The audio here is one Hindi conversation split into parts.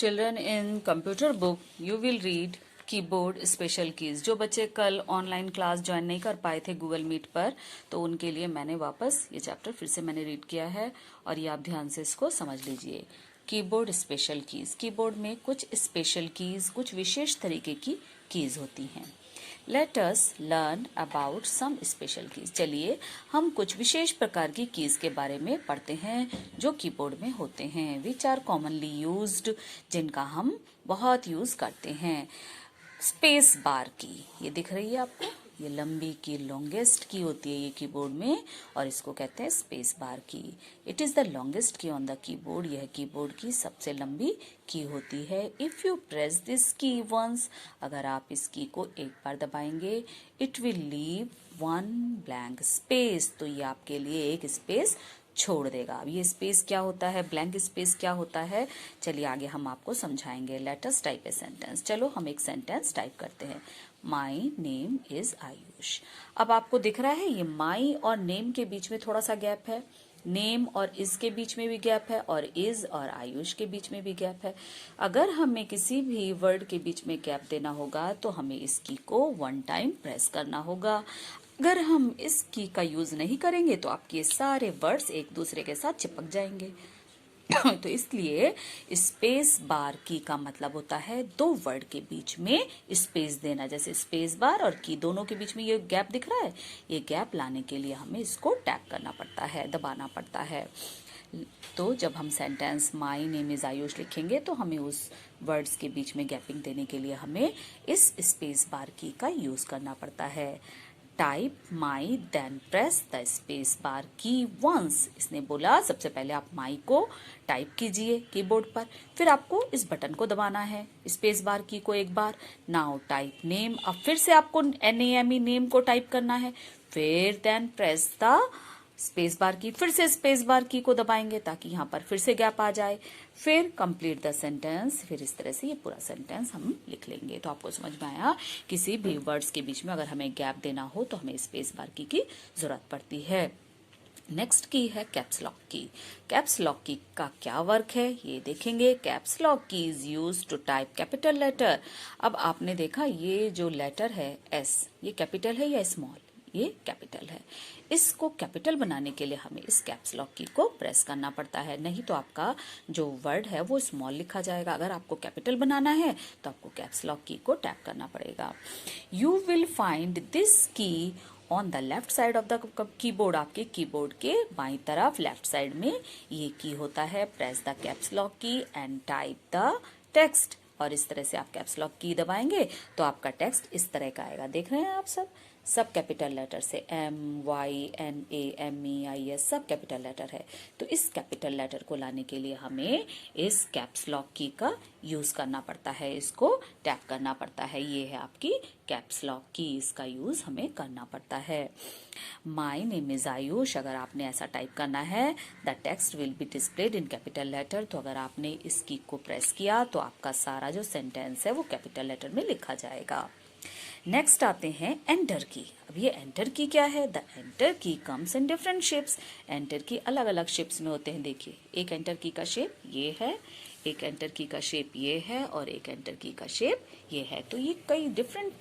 Children, in computer book you will read keyboard special keys. जो बच्चे कल ऑनलाइन क्लास ज्वाइन नहीं कर पाए थे गूगल मीट पर, तो उनके लिए मैंने वापस ये चैप्टर फिर से मैंने रीड किया है और ये आप ध्यान से इसको समझ लीजिए। Keyboard special keys. कीबोर्ड में कुछ स्पेशल कीज, कुछ विशेष तरीके की कीज होती हैं। Let us learn about some special keys. चलिए हम कुछ विशेष प्रकार की कीज के बारे में पढ़ते हैं जो कीबोर्ड में होते हैं। विच आर कॉमनली यूज्ड, जिनका हम बहुत यूज करते हैं। स्पेस बार की, ये दिख रही है आपको, ये लंबी की लॉन्गेस्ट की होती है ये कीबोर्ड में और इसको कहते हैं स्पेस बार की। It is the longest key on the keyboard. यह कीबोर्ड की सबसे लंबी की होती है। इफ यू प्रेस दिस की वंस, अगर आप इस की को एक बार दबाएंगे, it will leave one blank space, तो ये आपके लिए एक स्पेस छोड़ देगा। अब ये स्पेस क्या होता है, ब्लैंक स्पेस क्या होता है, चलिए आगे हम आपको समझाएंगे। Let us type a sentence. चलो हम एक सेंटेंस टाइप करते हैं। My name is Ayush. अब आपको दिख रहा है ये माई और नेम के बीच में थोड़ा सा गैप है, नेम और इज के बीच में भी गैप है और इज और आयुष के बीच में भी गैप है। अगर हमें किसी भी वर्ड के बीच में गैप देना होगा तो हमें इस की को वन टाइम प्रेस करना होगा। अगर हम इस की का यूज नहीं करेंगे तो आपके सारे वर्ड्स एक दूसरे के साथ चिपक जाएंगे। तो इसलिए स्पेस बार की का मतलब होता है दो वर्ड के बीच में स्पेस देना। जैसे स्पेस बार और की दोनों के बीच में ये गैप दिख रहा है, ये गैप लाने के लिए हमें इसको टैप करना पड़ता है, दबाना पड़ता है। तो जब हम sentence my name is Ayush लिखेंगे तो हमें उस वर्ड्स के बीच में गैपिंग देने के लिए हमें इस स्पेस बार की का यूज करना पड़ता है। Type my then press the space bar key once. इसने बोला सबसे पहले आप माई को टाइप कीजिए कीबोर्ड पर, फिर आपको इस बटन को दबाना है, स्पेस बार की को एक बार। नाउ टाइप नेम, अब फिर से आपको NAME नेम को टाइप करना है, फिर then press the space bar key, फिर से स्पेस बार की को दबाएंगे ताकि यहाँ पर फिर से गैप आ जाए, फिर कंप्लीट द सेंटेंस। फिर इस तरह से ये पूरा सेंटेंस हम लिख लेंगे। तो आपको समझ में आया, किसी भी वर्ड्स के बीच में अगर हमें गैप देना हो तो हमें स्पेस बार की जरूरत पड़ती है। नेक्स्ट की है caps lock key. Caps lock key का क्या वर्क है ये देखेंगे। Caps lock key is use to type capital letter. अब आपने देखा ये जो लेटर है एस, ये कैपिटल है या स्मॉल, ये कैपिटल है। इसको कैपिटल बनाने के लिए हमें इस कैप्स लॉक की को प्रेस करना पड़ता है, नहीं तो आपका जो वर्ड है वो स्मॉल लिखा जाएगा। अगर आपको कैपिटल बनाना है तो आपको कैप्स लॉक की को टैप करना पड़ेगा। यू विल फाइंड दिस की on the left side of the keyboard. आपके कीबोर्ड के बाईं तरफ लेफ्ट साइड में ये की होता है। प्रेस द कैप्स लॉक की एंड टाइप द टेक्स्ट। और इस तरह से आप कैप्स लॉक की दबाएंगे तो आपका टेक्स्ट इस तरह का आएगा। देख रहे हैं आप सब कैपिटल लेटर से, MYNAMEIS सब कैपिटल लेटर है। तो इस कैपिटल लेटर को लाने के लिए हमें इस कैप्स लॉक की का यूज करना पड़ता है, इसको टैप करना पड़ता है। ये है आपकी कैप्स लॉक की, इसका यूज हमें करना पड़ता है। माई नेम इज आयुष, अगर आपने ऐसा टाइप करना है, the text will be displayed in capital letter. तो अगर आपने इस की को प्रेस किया तो आपका सारा जो सेंटेंस है वो कैपिटल लेटर में लिखा जाएगा। नेक्स्ट आते हैं एंटर की। अब ये एंटर की क्या है? द एंटर की comes in different shapes. Enter की अलग अलग शेप्स में होते हैं। देखिए, एक एंटर की का शेप ये है, एक एंटर की का शेप ये है और एक एंटर की का शेप ये है। तो ये कई डिफरेंट,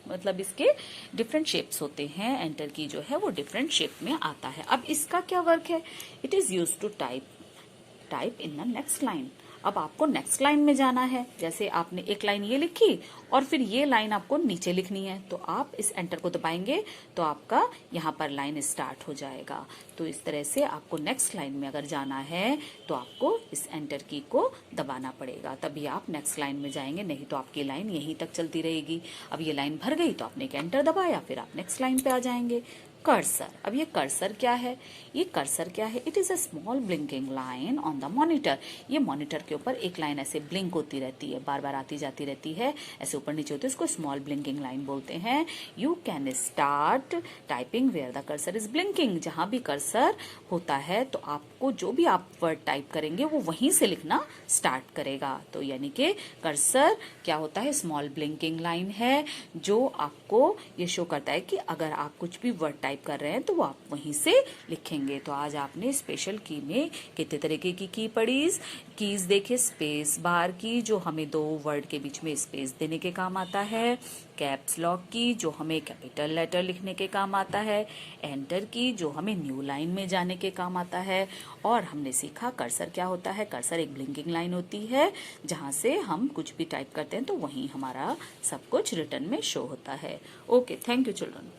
मतलब इसके डिफरेंट शेप्स होते हैं। एंटर की जो है वो डिफरेंट शेप में आता है। अब इसका क्या वर्क है? It is use to type in the next line. अब आपको नेक्स्ट लाइन में जाना है। जैसे आपने एक लाइन ये लिखी और फिर ये लाइन आपको नीचे लिखनी है, तो आप इस एंटर को दबाएंगे तो आपका यहाँ पर लाइन स्टार्ट हो जाएगा। तो इस तरह से आपको नेक्स्ट लाइन में अगर जाना है तो आपको इस एंटर की को दबाना पड़ेगा, तभी आप नेक्स्ट लाइन में जाएंगे, नहीं तो आपकी लाइन यहीं तक चलती रहेगी। अब ये लाइन भर गई तो आपने एक एंटर दबाया, फिर आप नेक्स्ट लाइन पे आ जाएंगे। कर्सर। अब ये कर्सर क्या है? ये कर्सर क्या है? It is a small blinking line on the monitor. ये मॉनिटर के ऊपर एक लाइन ऐसे ब्लिंक होती रहती है, बार बार आती जाती रहती है, ऐसे ऊपर नीचे होती है, इसको स्मॉल ब्लिंकिंग लाइन बोलते हैं। You can start typing where the cursor is blinking. जहां भी कर्सर होता है तो आपको जो भी आप वर्ड टाइप करेंगे वो वहीं से लिखना स्टार्ट करेगा। तो यानी कि कर्सर क्या होता है? स्मॉल ब्लिंकिंग लाइन है जो आपको ये शो करता है कि अगर आप कुछ भी वर्ड टाइप टाइप कर रहे हैं तो वो आप वहीं से लिखेंगे। तो आज आपने स्पेशल की में कितने तरीके की कीज देखे। स्पेस बार की जो हमें 2 वर्ड के बीच में स्पेस देने के काम आता है, कैप्स लॉक की जो हमें कैपिटल लेटर लिखने के काम आता है, एंटर की जो हमें न्यू लाइन में जाने के काम आता है, और हमने सीखा कर्सर क्या होता है। कर्सर एक ब्लिंकिंग लाइन होती है जहां से हम कुछ भी टाइप करते हैं तो वहीं हमारा सब कुछ रिटर्न में शो होता है। Okay, thank you children.